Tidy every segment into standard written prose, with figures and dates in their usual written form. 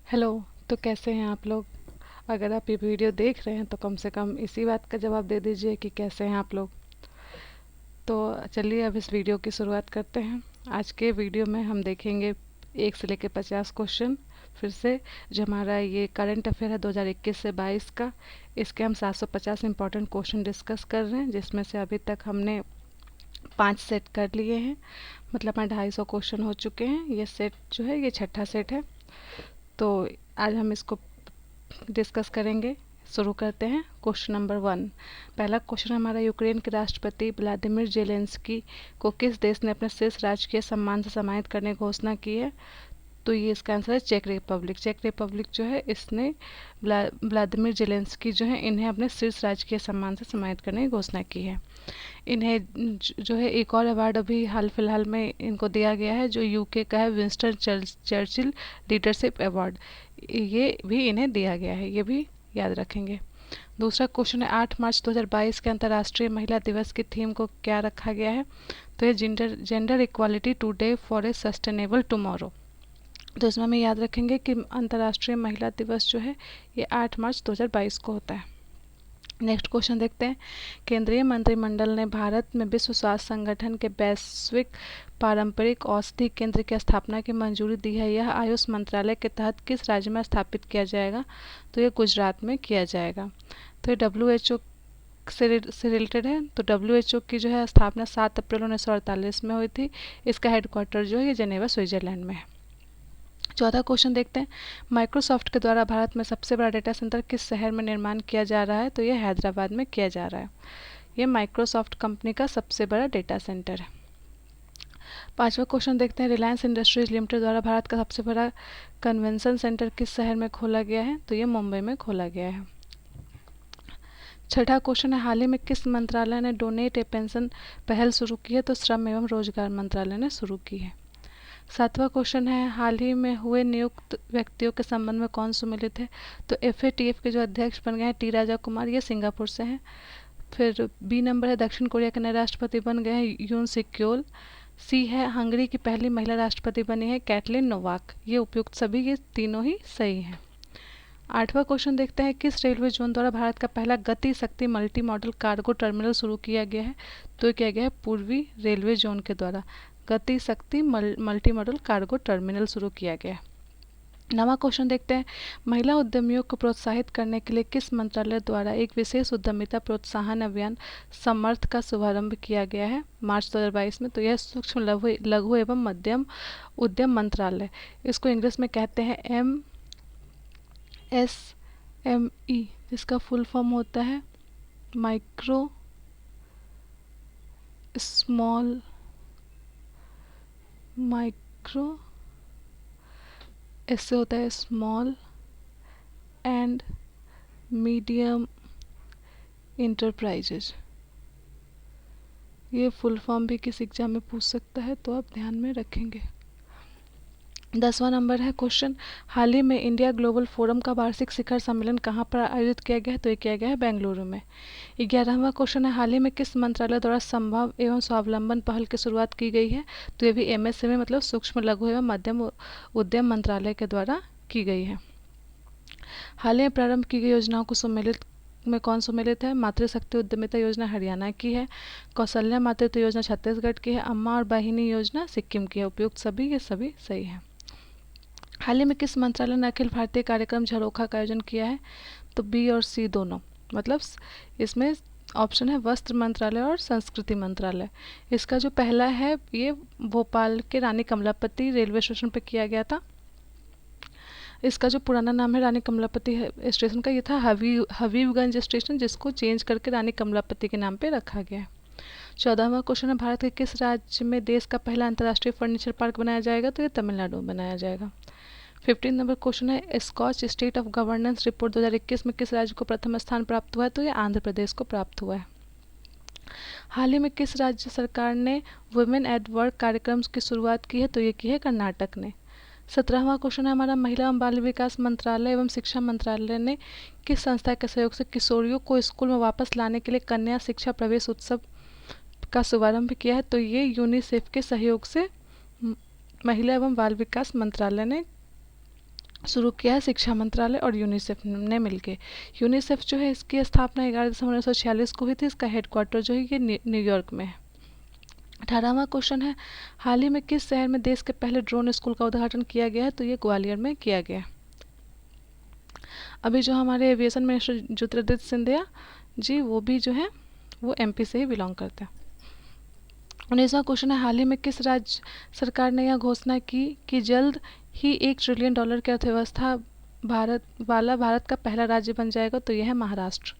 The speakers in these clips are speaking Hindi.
हेलो। तो कैसे हैं आप लोग? अगर आप ये वीडियो देख रहे हैं तो कम से कम इसी बात का जवाब दे दीजिए कि कैसे हैं आप लोग। तो चलिए अब इस वीडियो की शुरुआत करते हैं। आज के वीडियो में हम देखेंगे 1 से लेकर 50 क्वेश्चन फिर से, जो हमारा ये करंट अफेयर है 2021 से 22 का। इसके हम 750 इम्पोर्टेंट क्वेश्चन डिस्कस कर रहे हैं, जिसमें से अभी तक हमने 5 सेट कर लिए हैं। मतलब हमारे 250 क्वेश्चन हो चुके हैं। ये सेट जो है ये छठा सेट है। तो आज हम इसको डिस्कस करेंगे। शुरू करते हैं। Question number 1। पहला क्वेश्चन हमारा, यूक्रेन के राष्ट्रपति व्लादिमीर जेलेंस्की को किस देश ने अपने शीर्ष राजकीय सम्मान से सम्मानित करने की घोषणा की है? तो ये इसका आंसर है चेक रिपब्लिक। चेक रिपब्लिक जो है इसने व्लादिमीर जेलेंस्की जो है इन्हें अपने शीर्ष राजकीय सम्मान से सम्मानित करने की घोषणा की है। इन्हें जो है एक और अवार्ड अभी हाल फिलहाल में इनको दिया गया है, जो यूके का है, विंस्टन चर्चिल लीडरशिप अवार्ड। ये भी इन्हें दिया गया है, ये भी याद रखेंगे। दूसरा क्वेश्चन है, 8 मार्च 2022 के अंतर्राष्ट्रीय महिला दिवस की थीम को क्या रखा गया है? तो ये gender equality today for a sustainable tomorrow. तो इसमें हमें याद रखेंगे कि अंतर्राष्ट्रीय महिला दिवस जो है ये 8 मार्च 2022 को होता है। नेक्स्ट क्वेश्चन देखते हैं। केंद्रीय मंत्रिमंडल ने भारत में विश्व स्वास्थ्य संगठन के वैश्विक पारंपरिक औषधि केंद्र की स्थापना की मंजूरी दी है। यह आयुष मंत्रालय के तहत किस राज्य में स्थापित किया जाएगा? तो ये गुजरात में किया जाएगा। तो ये WHO से रिलेटेड है। तो WHO की जो है स्थापना 7 अप्रैल 1948 में हुई थी। इसका हेडक्वार्टर जो है ये जेनेवा स्विट्जरलैंड में है। चौथा क्वेश्चन देखते हैं। माइक्रोसॉफ्ट के द्वारा भारत में सबसे बड़ा डेटा सेंटर किस शहर में निर्माण किया जा रहा है? तो ये हैदराबाद में किया जा रहा है। ये माइक्रोसॉफ्ट कंपनी का सबसे बड़ा डेटा सेंटर है। पांचवा क्वेश्चन देखते हैं। रिलायंस इंडस्ट्रीज लिमिटेड द्वारा भारत का सबसे बड़ा कन्वेंशन सेंटर किस शहर में खोला गया है? तो ये मुंबई में खोला गया है। छठा क्वेश्चन है, हाल ही में किस मंत्रालय ने डोनेट ए पेंशन पहल शुरू की है? तो श्रम एवं रोजगार मंत्रालय ने शुरू की है। सातवां क्वेश्चन है, हाल ही में हुए नियुक्त व्यक्तियों के संबंध में कौन सम्मिलित है? तो FATF के जो अध्यक्ष बन गए हैं टी राजा कुमार, ये सिंगापुर से हैं। फिर बी नंबर है, दक्षिण कोरिया के नए राष्ट्रपति बन गए हैं यून सिक्योल। सी है, हंगरी की पहली महिला राष्ट्रपति बनी है कैटलिन नोवाक। ये उपयुक्त सभी ये तीनों ही सही हैं। आठवां क्वेश्चन देखते हैं, किस रेलवे जोन द्वारा भारत का पहला गति शक्ति मल्टी मॉडल कार्गो टर्मिनल शुरू किया गया है? तो किया गया है पूर्वी रेलवे जोन के द्वारा गति शक्ति मल्टी मॉडल कार्गो टर्मिनल शुरू किया गया है। नवा क्वेश्चन देखते हैं, महिला उद्यमियों को प्रोत्साहित करने के लिए किस मंत्रालय द्वारा एक विशेष उद्यमिता प्रोत्साहन अभियान समर्थ का शुभारंभ किया गया है मार्च 2022 में? तो यह सूक्ष्म लघु एवं मध्यम उद्यम मंत्रालय, इसको इंग्लिश में कहते हैं MSME, जिसका फुल फॉर्म होता है माइक्रो स्मॉल माइक्रो, इससे होता है स्मॉल एंड मीडियम इंटरप्राइजेज। ये फुल फॉर्म भी किस एग्जाम में पूछ सकता है, तो आप ध्यान में रखेंगे। 10वां नंबर है क्वेश्चन, हाल ही में इंडिया ग्लोबल फोरम का वार्षिक शिखर सम्मेलन कहाँ पर आयोजित किया गया है? तो ये किया गया है बेंगलुरु में। 11वां क्वेश्चन है, हाल ही में किस मंत्रालय द्वारा संभव एवं स्वावलंबन पहल की शुरुआत की गई है? तो ये भी MSME मतलब सूक्ष्म लघु एवं मध्यम उद्यम मंत्रालय के द्वारा की गई है। हाल ही में प्रारंभ की गई योजनाओं को सम्मिलित में कौन सम्मिलित है? मातृशक्ति उद्यमिता योजना हरियाणा की है, कौशल्या मातृत्व योजना छत्तीसगढ़ की है, अम्मा और वाहिनी योजना सिक्किम की है। उपयुक्त सभी ये सभी सही है। हाल ही में किस मंत्रालय ने अखिल भारतीय कार्यक्रम झरोखा का आयोजन किया है? तो बी और सी दोनों, मतलब इसमें ऑप्शन है वस्त्र मंत्रालय और संस्कृति मंत्रालय। इसका जो पहला है ये भोपाल के रानी कमलापति रेलवे स्टेशन पर किया गया था। इसका जो पुराना नाम है रानी कमलापति स्टेशन का, ये था हबीबगंज स्टेशन, जिसको चेंज करके रानी कमलापति के नाम पे रखा गया है। 14वां क्वेश्चन है, भारत के किस राज्य में देश का पहला अंतर्राष्ट्रीय फर्नीचर पार्क बनाया जाएगा? तो ये तमिलनाडु में बनाया जाएगा। 15 नंबर क्वेश्चन है, Skoch state of governance report 2021 में किस राज्य को प्रथम स्थान प्राप्त हुआ है? तो ये आंध्र प्रदेश को प्राप्त हुआ है। हाल ही में किस राज्य सरकार ने वुमेन एट वर्क कार्यक्रम की शुरुआत की है? तो ये की है कर्नाटक ने। 17वां क्वेश्चन है हमारा, महिला एवं बाल विकास मंत्रालय एवं शिक्षा मंत्रालय ने किस संस्था के सहयोग से किशोरियों को स्कूल में वापस लाने के लिए कन्या शिक्षा प्रवेश उत्सव का शुभारंभ किया है? तो ये यूनिसेफ के सहयोग से महिला एवं बाल विकास मंत्रालय ने शुरू किया है शिक्षा मंत्रालय और यूनिसेफ ने मिलके। यूनिसेफ जो है इसकी स्थापना 11 दिसंबर 1946 को हुई थी। इसका हेडक्वार्टर जो है ये न्यूयॉर्क में है। 18वां क्वेश्चन है, हाल ही में किस शहर में देश के पहले ड्रोन स्कूल का उद्घाटन किया गया है? तो ये ग्वालियर में किया गया है। अभी जो हमारे एविएशन मिनिस्टर ज्योतिरादित्य सिंधिया जी, वो भी जो है वो एमपी से ही बिलोंग करते हैं। 19वां क्वेश्चन है, हाल ही में किस राज्य सरकार ने यह घोषणा की कि जल्द ही $1 ट्रिलियन की अर्थव्यवस्था भारत का पहला राज्य बन जाएगा? तो यह है महाराष्ट्र।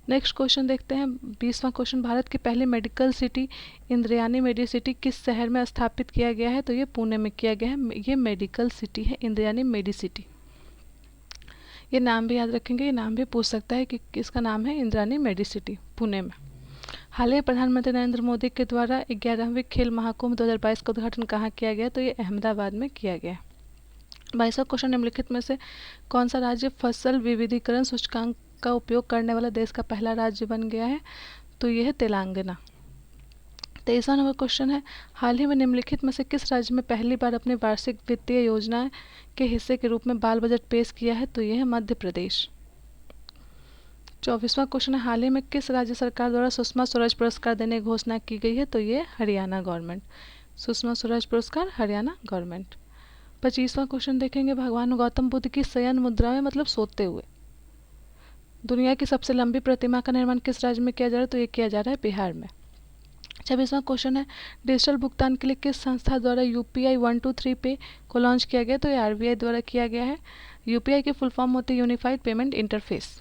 नेक्स्ट क्वेश्चन देखते हैं, 20वां क्वेश्चन, भारत की पहली मेडिकल सिटी इंद्रायणी मेडिसिटी किस शहर में स्थापित किया गया है? तो ये पुणे में किया गया है। ये मेडिकल सिटी है इंद्रायणी मेडिसिटी। ये नाम भी याद रखेंगे, ये नाम भी पूछ सकता है कि किसका नाम है, इंद्रायणी मेडिसिटी, पुणे में। हाल ही प्रधानमंत्री नरेंद्र मोदी के द्वारा 11वीं खेल महाकुंभ 2022 का उद्घाटन कहाँ किया गया? तो ये अहमदाबाद में किया गया। 22वां क्वेश्चन, निम्नलिखित में से कौन सा राज्य फसल विविधीकरण सूचकांक का उपयोग करने वाला देश का पहला राज्य बन गया है? तो यह है तेलंगाना। 23वां नंबर क्वेश्चन है, हाल ही में निम्नलिखित में से किस राज्य में पहली बार अपनी वार्षिक वित्तीय योजना के हिस्से के रूप में बाल बजट पेश किया है? तो यह है मध्य प्रदेश। 24वां क्वेश्चन है, हाल ही में किस राज्य सरकार द्वारा सुषमा स्वराज पुरस्कार देने की घोषणा की गई है? तो ये हरियाणा गवर्नमेंट, सुषमा स्वराज पुरस्कार हरियाणा गवर्नमेंट। 25वां क्वेश्चन देखेंगे, भगवान गौतम बुद्ध की शयन मुद्रा में मतलब सोते हुए दुनिया की सबसे लंबी प्रतिमा का निर्माण किस राज्य में किया जा रहा है? तो ये किया जा रहा है बिहार में। 26वां क्वेश्चन है, डिजिटल भुगतान के लिए किस संस्था द्वारा यूपीआई 123 पे को लॉन्च किया गया? तो ये आरबीआई द्वारा किया गया है। यूपीआई की फुल फॉर्म होती है यूनिफाइड पेमेंट इंटरफेस।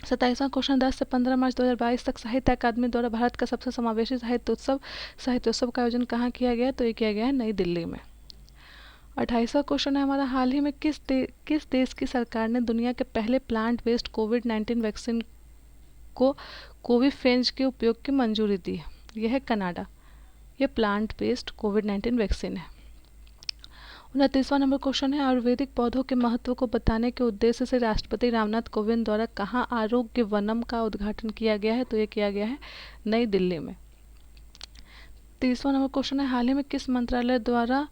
27वां क्वेश्चन, 10 से 15 मार्च 2022 तक साहित्य अकादमी द्वारा भारत का सबसे समावेशी साहित्योत्सव का आयोजन कहाँ किया गया? तो ये किया गया है नई दिल्ली में। 28वां क्वेश्चन है हमारा, हाल ही में किस देश की सरकार ने दुनिया के पहले प्लांट बेस्ड कोविड-19 वैक्सीन को कोविफेंज के उपयोग की मंजूरी दी है? यह है कनाडा। यह प्लांट बेस्ड कोविड-19 वैक्सीन है। 29वां नंबर क्वेश्चन है, आयुर्वेदिक पौधों के महत्व को बताने के उद्देश्य से राष्ट्रपति रामनाथ कोविंद द्वारा कहाँ आरोग्य वनम का उद्घाटन किया गया है? तो ये किया गया है नई दिल्ली में। 30वां नंबर क्वेश्चन है, हाल ही में किस मंत्रालय द्वारा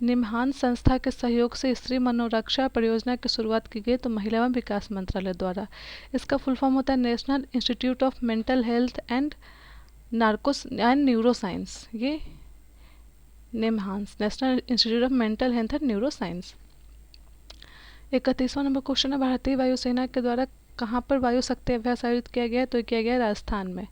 निमहांस संस्था के सहयोग से स्त्री मनोरक्षा परियोजना की शुरुआत की गई? तो महिला एवं विकास मंत्रालय द्वारा। इसका फुल फॉर्म होता है national institute of mental health and neuro science. ये NIMHANS, national institute of mental health and neuro science. 31वां नंबर क्वेश्चन है, भारतीय वायुसेना के द्वारा कहाँ पर वायु शक्ति अभ्यास आयोजित किया गया? तो किया गया राजस्थान में।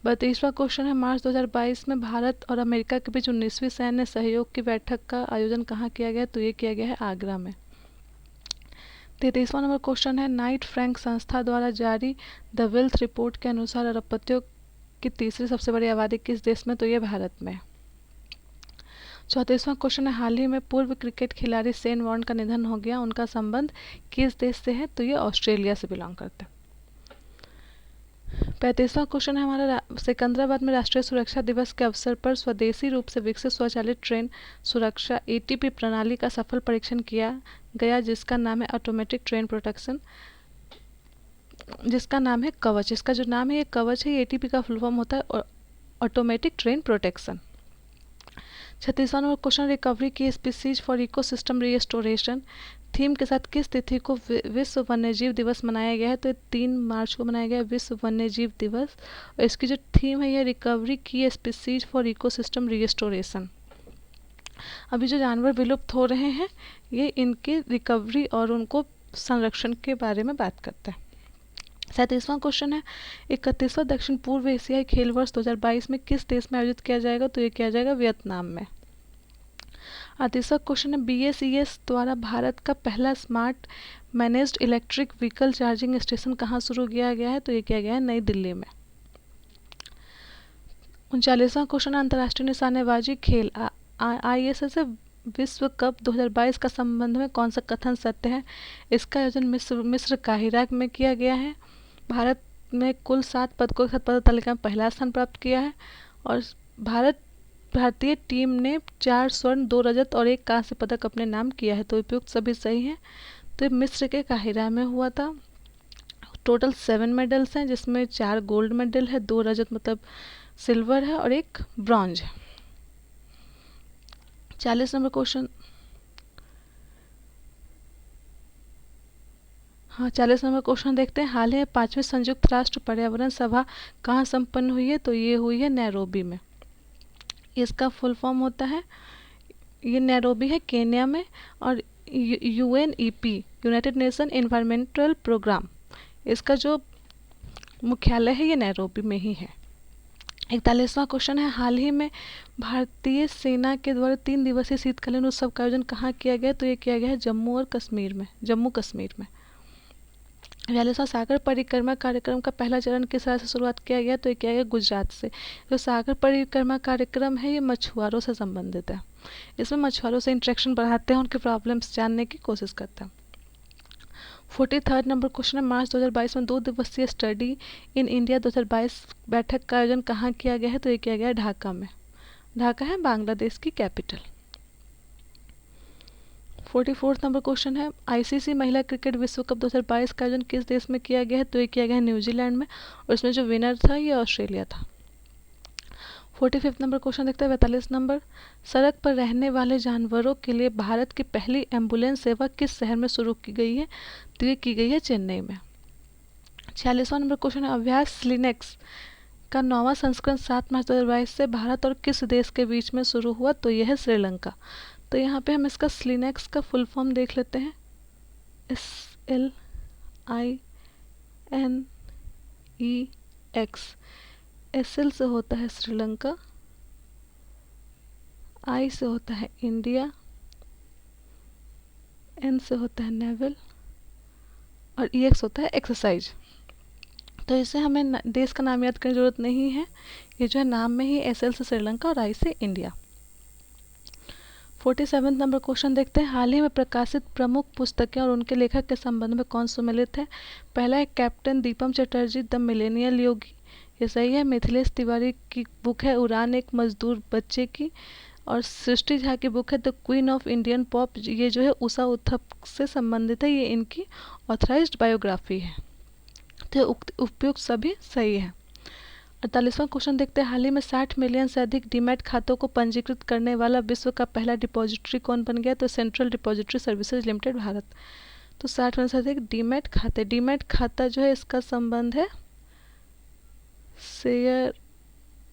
32वां क्वेश्चन है, मार्च 2022 में भारत और अमेरिका के बीच 19वीं सैन्य सहयोग की बैठक का आयोजन कहाँ किया गया? तो ये किया गया है आगरा में। 33वां नंबर क्वेश्चन है, नाइट फ्रैंक संस्था द्वारा जारी द वेल्थ रिपोर्ट के अनुसार अरबपतियों की तीसरी सबसे बड़ी आबादी किस देश में? तो ये भारत में। 34वां क्वेश्चन है, हाल ही में पूर्व क्रिकेट खिलाड़ी शेन वॉर्न का निधन हो गया, उनका संबंध किस देश से है? तो ये ऑस्ट्रेलिया से बिलोंग करते हैं। 35वां क्वेश्चन है हमारा, सिकंदराबाद में राष्ट्रीय सुरक्षा दिवस के अवसर पर स्वदेशी रूप से विकसित स्वचालित ट्रेन सुरक्षा एटीपी प्रणाली का सफल परीक्षण किया गया, जिसका नाम है ऑटोमेटिक ट्रेन प्रोटेक्शन, जिसका नाम है कवच। इसका जो नाम है ये कवच है, ये एटीपी का फुल फॉर्म होता है ऑटोमेटिक ट्रेन प्रोटेक्शन। 36वां नंबर क्वेश्चन, रिकवरी की species for ecosystem restoration theme के साथ किस तिथि को विश्व वन्यजीव दिवस मनाया गया है? तो 3 मार्च को मनाया गया है विश्व वन्यजीव दिवस। और इसकी जो थीम है ये रिकवरी की स्पीसीज फॉर इकोसिस्टम रिस्टोरेशन। अभी जो जानवर विलुप्त हो रहे हैं ये इनकी रिकवरी और उनको संरक्षण के बारे में बात करता है। 37वां क्वेश्चन है, 31वां दक्षिण पूर्व एशियाई खेल वर्ष 2022 में किस देश में आयोजित किया जाएगा? तो ये किया जाएगा वियतनाम में। 38वां क्वेश्चन है, बीएसईएस द्वारा भारत का पहला smart managed electric vehicle charging station कहाँ शुरू किया गया है? तो ये किया गया है नई दिल्ली में। 39वां क्वेश्चन, अंतर्राष्ट्रीय निशानेबाजी खेल आईएसएस विश्व कप 2022 का संबंध में कौन सा कथन सत्य है? इसका आयोजन मिस्र काहिरा में किया गया है। भारत में कुल 7 पदकों के साथ पदक तालिका में पहला स्थान प्राप्त किया है और भारतीय टीम ने 4 स्वर्ण 2 रजत और 1 कांस्य पदक अपने नाम किया है। तो उपयुक्त सभी सही हैं। तो मिस्र के काहिरा में हुआ था। टोटल 7 मेडल्स हैं, जिसमें 4 गोल्ड मेडल है, 2 रजत मतलब सिल्वर है और 1 ब्रॉन्ज है। 40 नंबर क्वेश्चन, हाँ, 40 नंबर क्वेश्चन देखते हैं। हाल ही में 5वीं संयुक्त राष्ट्र पर्यावरण सभा कहाँ संपन्न हुई है? तो ये हुई है नैरोबी में। इसका फुल फॉर्म होता है, ये नैरोबी है केन्या में, और UNEP united nation environmental programme, इसका जो मुख्यालय है ये नैरोबी में ही है। 41वां क्वेश्चन है, हाल ही में भारतीय सेना के द्वारा 3 दिवसीय शीतकालीन उत्सव का आयोजन कहाँ किया गया? तो ये किया गया है जम्मू कश्मीर में। 42वां सागर परिक्रमा कार्यक्रम का पहला चरण किस राज्य से शुरुआत किया गया? तो ये किया गया गुजरात से। जो सागर परिक्रमा कार्यक्रम है ये मछुआरों से संबंधित है। इसमें मछुआरों से इंटरेक्शन बढ़ाते हैं, उनके प्रॉब्लम्स जानने की कोशिश करते हैं। 43rd नंबर क्वेश्चन है, मार्च 2022 में 2 दिवसीय स्टडी इन इंडिया 2022 बैठक का आयोजन कहाँ किया गया है? तो ये किया गया है ढाका में। ढाका है बांग्लादेश की कैपिटल। 44th नंबर क्वेश्चन है, आईसीसी महिला क्रिकेट विश्व कप 2022 का आयोजन किस देश में किया गया है? तो ये किया गया है न्यूजीलैंड में, और इसमें जो विनर था ये ऑस्ट्रेलिया था। 45th नंबर क्वेश्चन देखते हैं। 42 नंबर, सड़क पर रहने वाले जानवरों के लिए भारत की पहली एम्बुलेंस सेवा किस शहर में शुरू की गई है? तो ये की गई है चेन्नई में। 46वां नंबर क्वेश्चन है, अभ्यास लिनक्स का 9वां संस्करण 7 मार्च 2022 से भारत और किस देश के बीच में शुरू हुआ? तो यह है श्रीलंका। तो यहाँ पे हम इसका स्लिनेक्स का फुल फॉर्म देख लेते हैं। SLINEX। SL से होता है श्रीलंका, I से होता है इंडिया, N से होता है नेवल, और EX होता है एक्सरसाइज। तो इसे हमें देश का नाम याद करने की ज़रूरत नहीं है, ये जो है नाम में ही SL से श्रीलंका और I से इंडिया। 47 नंबर क्वेश्चन देखते हैं, हाल ही में प्रकाशित प्रमुख पुस्तकें और उनके लेखक के संबंध में कौन सम्मिलित है? पहला है captain Deepam Chatterjee the millennial yogi, ये सही है। मिथिलेश तिवारी की बुक है उड़ान एक मजदूर बच्चे की, और सृष्टि झा की बुक है the queen of Indian pop, ये जो है उषा उत्थप से संबंधित है, ये इनकी ऑथराइज्ड बायोग्राफी है। तो उपयुक्त सभी सही है। 48वां क्वेश्चन देखते हैं, हाल ही में 60 मिलियन से अधिक डीमैट खातों को पंजीकृत करने वाला विश्व का पहला डिपॉजिटरी कौन बन गया? तो central depository services limited Bharat. तो 60 मिलियन से अधिक डीमैट खाते, डीमैट खाता जो है इसका संबंध है शेयर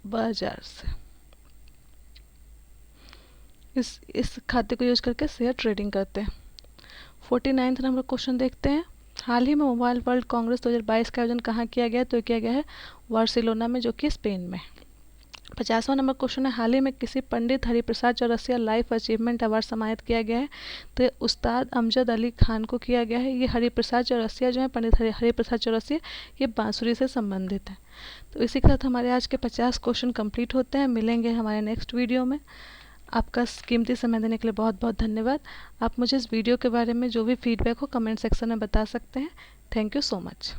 बाजार से। इस खाते को यूज करके शेयर ट्रेडिंग करते हैं। 49वां नंबर क्वेश्चन देखते हैं, हाल ही में मोबाइल वर्ल्ड कांग्रेस 2022 का आयोजन कहाँ किया गया? तो किया गया है बार्सिलोना में, जो कि स्पेन में। 50वां नंबर क्वेश्चन है, हाल ही में किसी Pandit Hariprasad Chaurasia life achievement award सम्मानित किया गया है? तो उस्ताद अमजद अली खान को किया गया है। ये हरिप्रसाद चौरसिया जो है, पंडित हरिप्रसाद चौरसिया, ये बांसुरी से संबंधित है। तो इसी के साथ हमारे आज के 50 क्वेश्चन कंप्लीट होते हैं। मिलेंगे हमारे नेक्स्ट वीडियो में। आपका कीमती समय देने के लिए बहुत बहुत धन्यवाद। आप मुझे इस वीडियो के बारे में जो भी फीडबैक हो कमेंट सेक्शन में बता सकते हैं। Thank you so much.